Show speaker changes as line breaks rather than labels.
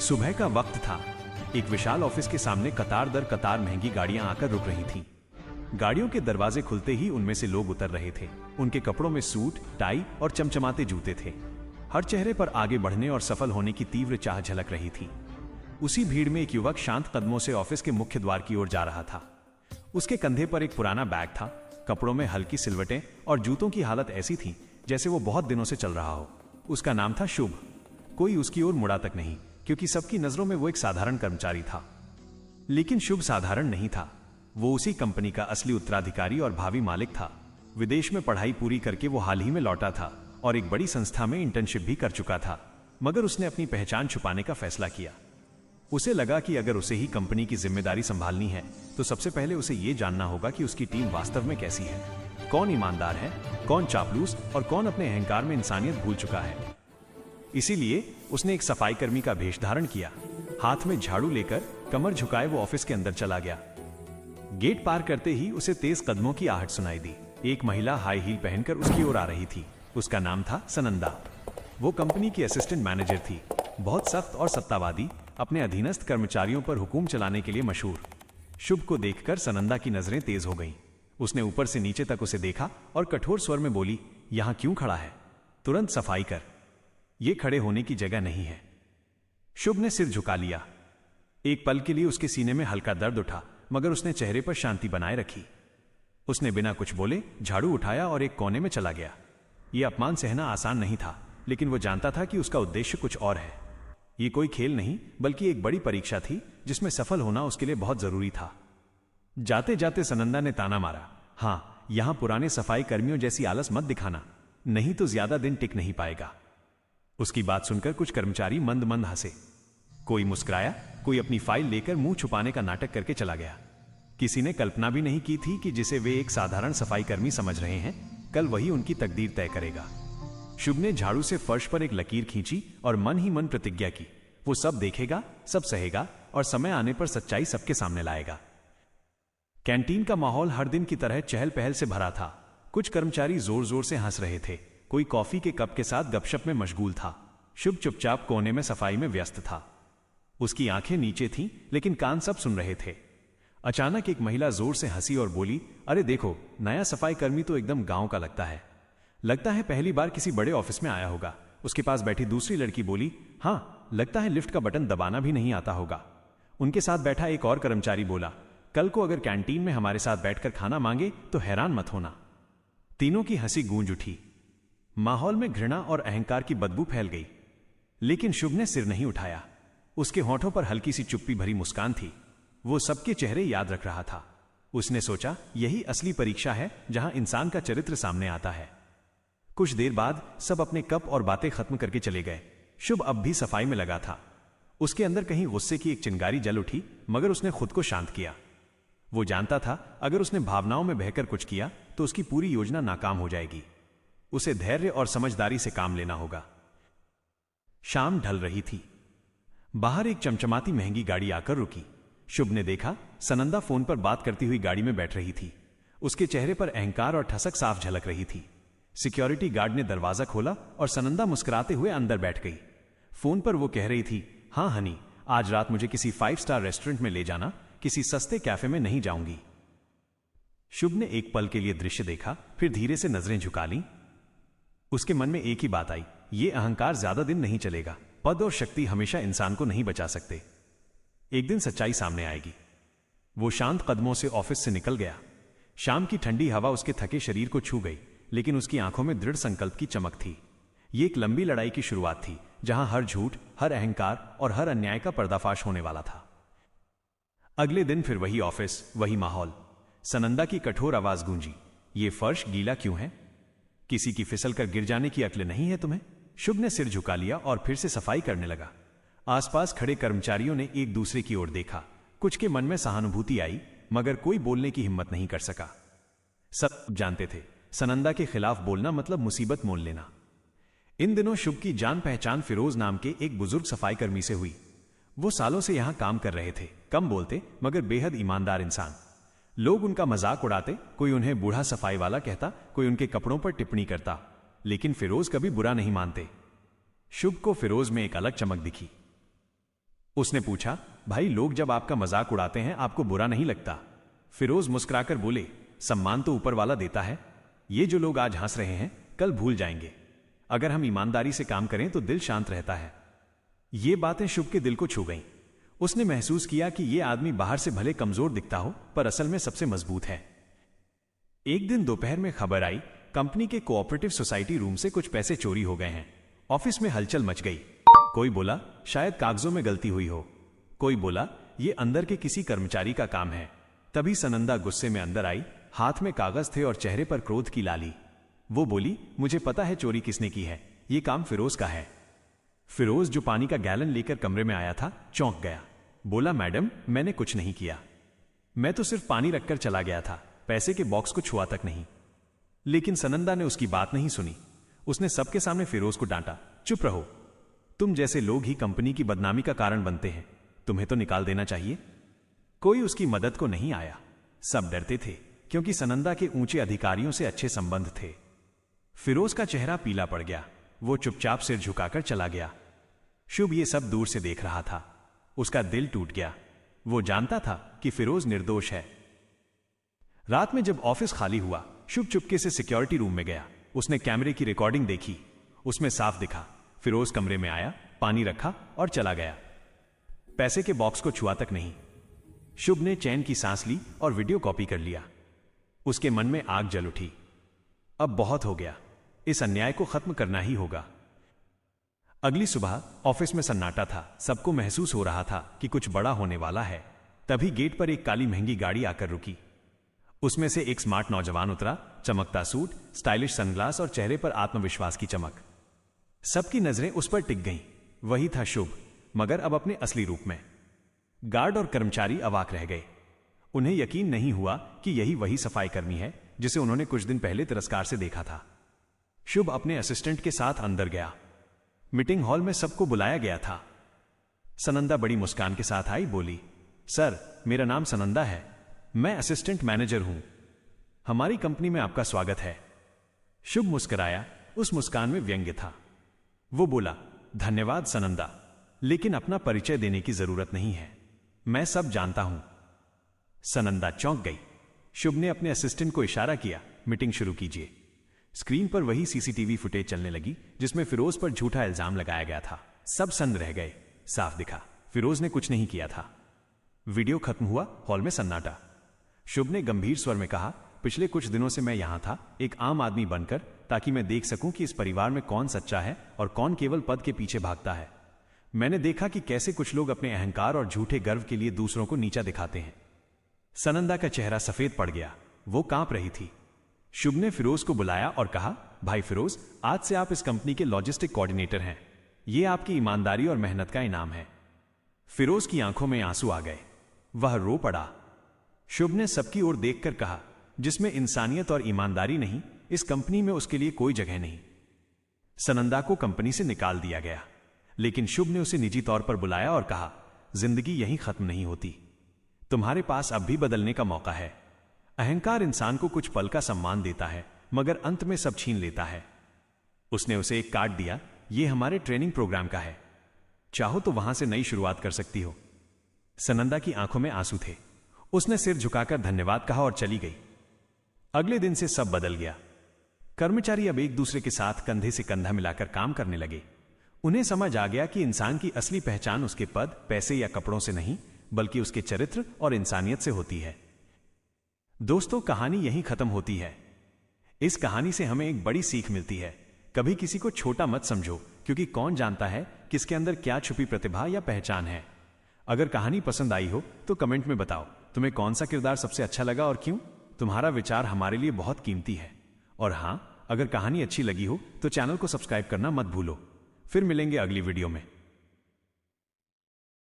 सुबह का वक्त था। एक विशाल ऑफिस के सामने कतार दर कतार महंगी गाड़ियां आकर रुक रही थीं। गाड़ियों के दरवाजे खुलते ही उनमें से लोग उतर रहे थे। उनके कपड़ों में सूट, टाई और चमचमाते जूते थे। हर चेहरे पर आगे बढ़ने और सफल होने की तीव्र चाह झलक रही थी। उसी भीड़ में एक युवक शांत कदमों से ऑफिस के मुख्य द्वार की ओर जा रहा था। उसके कंधे पर एक पुराना बैग था। कपड़ों में हल्की सिलवटें और जूतों की हालत ऐसी थी जैसे वो बहुत दिनों से चल रहा हो। उसका नाम था शुभ। कोई उसकी ओर मुड़ा तक नहीं, क्योंकि सबकी नजरों में वो एक साधारण कर्मचारी था। लेकिन शुभ साधारण नहीं था। वो उसी कंपनी का असली उत्तराधिकारी और भावी मालिक था। विदेश में पढ़ाई पूरी करके वो हाल ही में लौटा था और एक बड़ी संस्था में इंटर्नशिप भी कर चुका था। मगर उसने अपनी पहचान छुपाने का फैसला किया। उसे लगा कि अगर उसे ही कंपनी की जिम्मेदारी संभालनी है तो सबसे पहले उसे ये जानना होगा कि उसकी टीम वास्तव में कैसी है, कौन ईमानदार है, कौन चापलूस और कौन अपने अहंकार में इंसानियत भूल चुका है। इसीलिए उसने एक सफाई कर्मी का भेष धारण किया। हाथ में झाड़ू लेकर कमर झुकाए वो ऑफिस के अंदर चला गया। गेट पार करते ही उसे तेज कदमों की आहट सुनाई दी। एक महिला हाई हील पहनकर उसकी ओर आ रही थी। उसका नाम था सनंदा। वो कंपनी की असिस्टेंट मैनेजर थी, बहुत सख्त और सत्तावादी, अपने अधीनस्थ कर्मचारियों पर हुकुम चलाने के लिए मशहूर। शुभ को देखकर सनंदा की नजरें तेज हो गईं। उसने ऊपर से नीचे तक उसे देखा और कठोर स्वर में बोली, यहां क्यों खड़ा है? तुरंत सफाई कर। यह खड़े होने की जगह नहीं है। शुभ ने सिर झुका लिया। एक पल के लिए उसके सीने में हल्का दर्द उठा, मगर उसने चेहरे पर शांति बनाए रखी। उसने बिना कुछ बोले झाड़ू उठाया और एक कोने में चला गया। यह अपमान सहना आसान नहीं था, लेकिन वो जानता था कि उसका उद्देश्य कुछ और है। ये कोई खेल नहीं, बल्कि एक बड़ी परीक्षा थी जिसमें सफल होना उसके लिए बहुत जरूरी था। जाते जाते सनंदा ने ताना मारा, हां, यहां पुराने सफाई कर्मियों जैसी आलस मत दिखाना, नहीं तो ज्यादा दिन टिक नहीं पाएगा। उसकी बात सुनकर कुछ कर्मचारी मंद मंद हंसे। कोई मुस्कुराया, कोई अपनी फाइल लेकर मुंह छुपाने का नाटक करके चला गया। किसी ने कल्पना भी नहीं की थी कि जिसे वे एक साधारण सफाई कर्मी समझ रहे हैं, कल वही उनकी तकदीर तय करेगा। शुभ ने झाड़ू से फर्श पर एक लकीर खींची और मन ही मन प्रतिज्ञा की, वो सब देखेगा, सब सहेगा और समय आने पर सच्चाई सबके सामने लाएगा। कैंटीन का माहौल हर दिन की तरह चहल पहल से भरा था। कुछ कर्मचारी जोर जोर से हंस रहे थे, कोई कॉफी के कप के साथ गपशप में मशगूल था। शुभ चुपचाप कोने में सफाई में व्यस्त था। उसकी आंखें नीचे थीं, लेकिन कान सब सुन रहे थे। अचानक एक महिला जोर से हंसी और बोली, अरे देखो, नया सफाई कर्मी तो एकदम गांव का लगता है पहली बार किसी बड़े ऑफिस में आया होगा। उसके पास बैठी दूसरी लड़की बोली, हां, लगता है लिफ्ट का बटन दबाना भी नहीं आता होगा। उनके साथ बैठा एक और कर्मचारी बोला, कल को अगर कैंटीन में हमारे साथ बैठकर खाना मांगे तो हैरान मत होना। तीनों की हंसी गूंज उठी। माहौल में घृणा और अहंकार की बदबू फैल गई। लेकिन शुभ ने सिर नहीं उठाया। उसके होठों पर हल्की सी चुप्पी भरी मुस्कान थी। वो सबके चेहरे याद रख रहा था। उसने सोचा, यही असली परीक्षा है जहां इंसान का चरित्र सामने आता है। कुछ देर बाद सब अपने कप और बातें खत्म करके चले गए। शुभ अब भी सफाई में लगा था। उसके अंदर कहीं गुस्से की एक चिंगारी जल उठी, मगर उसने खुद को शांत किया। वो जानता था, अगर उसने भावनाओं में बहकर कुछ किया तो उसकी पूरी योजना नाकाम हो जाएगी। उसे धैर्य और समझदारी से काम लेना होगा। शाम ढल रही थी। बाहर एक चमचमाती महंगी गाड़ी आकर रुकी। शुभ ने देखा, सनंदा फोन पर बात करती हुई गाड़ी में बैठ रही थी। उसके चेहरे पर अहंकार और ठसक साफ झलक रही थी। सिक्योरिटी गार्ड ने दरवाजा खोला और सनंदा मुस्कुराते हुए अंदर बैठ गई। फोन पर वो कह रही थी, हां हनी, आज रात मुझे किसी 5 स्टार रेस्टोरेंट में ले जाना, किसी सस्ते कैफे में नहीं जाऊंगी। शुभ ने एक पल के लिए दृश्य देखा, फिर धीरे से नजरें झुका लीं। उसके मन में एक ही बात आई, ये अहंकार ज्यादा दिन नहीं चलेगा। पद और शक्ति हमेशा इंसान को नहीं बचा सकते। एक दिन सच्चाई सामने आएगी। वो शांत कदमों से ऑफिस से निकल गया। शाम की ठंडी हवा उसके थके शरीर को छू गई, लेकिन उसकी आंखों में दृढ़ संकल्प की चमक थी। ये एक लंबी लड़ाई की शुरुआत थी, जहां हर झूठ, हर अहंकार और हर अन्याय का पर्दाफाश होने वाला था। अगले दिन फिर वही ऑफिस, वही माहौल। सनंदा की कठोर आवाज गूंजी, ये फर्श गीला क्यों है? किसी की फिसल कर गिर जाने की अक्ल नहीं है तुम्हें? शुभ ने सिर झुका लिया और फिर से सफाई करने लगा। आसपास खड़े कर्मचारियों ने एक दूसरे की ओर देखा। कुछ के मन में सहानुभूति आई, मगर कोई बोलने की हिम्मत नहीं कर सका। सब जानते थे, सनंदा के खिलाफ बोलना मतलब मुसीबत मोल लेना। इन दिनों शुभ की जान पहचान फिरोज नाम के एक बुजुर्ग सफाई कर्मी से हुई। वो सालों से यहां काम कर रहे थे, कम बोलते मगर बेहद ईमानदार इंसान। लोग उनका मजाक उड़ाते, कोई उन्हें बूढ़ा सफाई वाला कहता, कोई उनके कपड़ों पर टिप्पणी करता, लेकिन फिरोज कभी बुरा नहीं मानते। शुभ को फिरोज में एक अलग चमक दिखी। उसने पूछा, भाई लोग जब आपका मजाक उड़ाते हैं आपको बुरा नहीं लगता? फिरोज मुस्कुराकर बोले, सम्मान तो ऊपर वाला देता है। ये जो लोग आज हंस रहे हैं कल भूल जाएंगे। अगर हम ईमानदारी से काम करें तो दिल शांत रहता है। ये बातें शुभ के दिल को छू गईं। उसने महसूस किया कि यह आदमी बाहर से भले कमजोर दिखता हो पर असल में सबसे मजबूत है। एक दिन दोपहर में खबर आई, कंपनी के कोऑपरेटिव सोसाइटी रूम से कुछ पैसे चोरी हो गए हैं। ऑफिस में हलचल मच गई। कोई बोला शायद कागजों में गलती हुई हो, कोई बोला यह अंदर के किसी कर्मचारी का काम है। तभी सनंदा गुस्से में अंदर आई, हाथ में कागज थे और चेहरे पर क्रोध की लाली। वो बोली, मुझे पता है चोरी किसने की है, यह काम फिरोज का है। फिरोज जो पानी का गैलन लेकर कमरे में आया था चौंक गया। बोला, मैडम मैंने कुछ नहीं किया, मैं तो सिर्फ पानी रखकर चला गया था, पैसे के बॉक्स को छुआ तक नहीं। लेकिन सनंदा ने उसकी बात नहीं सुनी। उसने सबके सामने फिरोज को डांटा, चुप रहो, तुम जैसे लोग ही कंपनी की बदनामी का कारण बनते हैं, तुम्हें तो निकाल देना चाहिए। कोई उसकी मदद को नहीं आया। सब डरते थे क्योंकि सनंदा के ऊंचे अधिकारियों से अच्छे संबंध थे। फिरोज का चेहरा पीला पड़ गया। वो चुपचाप सिर झुकाकर चला गया। शुभ ये सब दूर से देख रहा था। उसका दिल टूट गया। वो जानता था कि फिरोज निर्दोष है। रात में जब ऑफिस खाली हुआ, शुभ चुपके से सिक्योरिटी रूम में गया। उसने कैमरे की रिकॉर्डिंग देखी। उसमें साफ दिखा, फिरोज कमरे में आया, पानी रखा और चला गया। पैसे के बॉक्स को छुआ तक नहीं। शुभ ने चैन की सांस ली और वीडियो कॉपी कर लिया। उसके मन में आग जल उठी। अब बहुत हो गया, इस अन्याय को खत्म करना ही होगा। अगली सुबह ऑफिस में सन्नाटा था। सबको महसूस हो रहा था कि कुछ बड़ा होने वाला है। तभी गेट पर एक काली महंगी गाड़ी आकर रुकी। उसमें से एक स्मार्ट नौजवान उतरा, चमकता सूट, स्टाइलिश सनग्लास और चेहरे पर आत्मविश्वास की चमक। सबकी नजरें उस पर टिक गईं। वही था शुभ, मगर अब अपने असली रूप में। गार्ड और कर्मचारी अवाक रह गए। उन्हें यकीन नहीं हुआ कि यही वही सफाई कर्मी है जिसे उन्होंने कुछ दिन पहले तिरस्कार से देखा था। शुभ अपने असिस्टेंट के साथ अंदर गया। मीटिंग हॉल में सबको बुलाया गया था। सनंदा बड़ी मुस्कान के साथ आई, बोली, सर मेरा नाम सनंदा है, मैं असिस्टेंट मैनेजर हूं, हमारी कंपनी में आपका स्वागत है। शुभ मुस्कुराया। उस मुस्कान में व्यंग्य था। वो बोला, धन्यवाद सनंदा, लेकिन अपना परिचय देने की जरूरत नहीं है, मैं सब जानता हूं। सनंदा चौंक गई। शुभ ने अपने असिस्टेंट को इशारा किया, मीटिंग शुरू कीजिए। स्क्रीन पर वही सीसीटीवी फुटेज चलने लगी जिसमें फिरोज पर झूठा इल्जाम लगाया गया था। सब सन्न रह गए। साफ दिखा, फिरोज ने कुछ नहीं किया था। वीडियो खत्म हुआ, हॉल में सन्नाटा। शुभ ने गंभीर स्वर में कहा, पिछले कुछ दिनों से मैं यहां था एक आम आदमी बनकर, ताकि मैं देख सकूं कि इस परिवार में कौन सच्चा है और कौन केवल पद के पीछे भागता है। मैंने देखा कि कैसे कुछ लोग अपने अहंकार और झूठे गर्व के लिए दूसरों को नीचा दिखाते हैं। सनंदा का चेहरा सफेद पड़ गया। वो कांप रही थी। शुभ ने फिरोज को बुलाया और कहा, भाई फिरोज, आज से आप इस कंपनी के लॉजिस्टिक कोऑर्डिनेटर हैं। यह आपकी ईमानदारी और मेहनत का इनाम है। फिरोज की आंखों में आंसू आ गए। वह रो पड़ा। शुभ ने सबकी ओर देखकर कहा, जिसमें इंसानियत और ईमानदारी नहीं, इस कंपनी में उसके लिए कोई जगह नहीं। सनंदा को कंपनी से निकाल दिया गया, लेकिन शुभ ने उसे निजी तौर पर बुलाया और कहा, जिंदगी यहीं खत्म नहीं होती, तुम्हारे पास अब भी बदलने का मौका है। अहंकार इंसान को कुछ पल का सम्मान देता है, मगर अंत में सब छीन लेता है। उसने उसे एक कार्ड दिया, यह हमारे ट्रेनिंग प्रोग्राम का है, चाहो तो वहां से नई शुरुआत कर सकती हो। सनंदा की आंखों में आंसू थे। उसने सिर झुकाकर धन्यवाद कहा और चली गई। अगले दिन से सब बदल गया। कर्मचारी अब एक दूसरे के साथ कंधे से कंधा मिलाकर काम करने लगे। उन्हें समझ आ गया कि इंसान की असली पहचान उसके पद, पैसे या कपड़ों से नहीं, बल्कि उसके चरित्र और इंसानियत से होती है। दोस्तों, कहानी यहीं खत्म होती है। इस कहानी से हमें एक बड़ी सीख मिलती है, कभी किसी को छोटा मत समझो, क्योंकि कौन जानता है किसके अंदर क्या छुपी प्रतिभा या पहचान है। अगर कहानी पसंद आई हो तो कमेंट में बताओ तुम्हें कौन सा किरदार सबसे अच्छा लगा और क्यों। तुम्हारा विचार हमारे लिए बहुत कीमती है। और हां, अगर कहानी अच्छी लगी हो तो चैनल को सब्सक्राइब करना मत भूलो। फिर मिलेंगे अगली वीडियो में।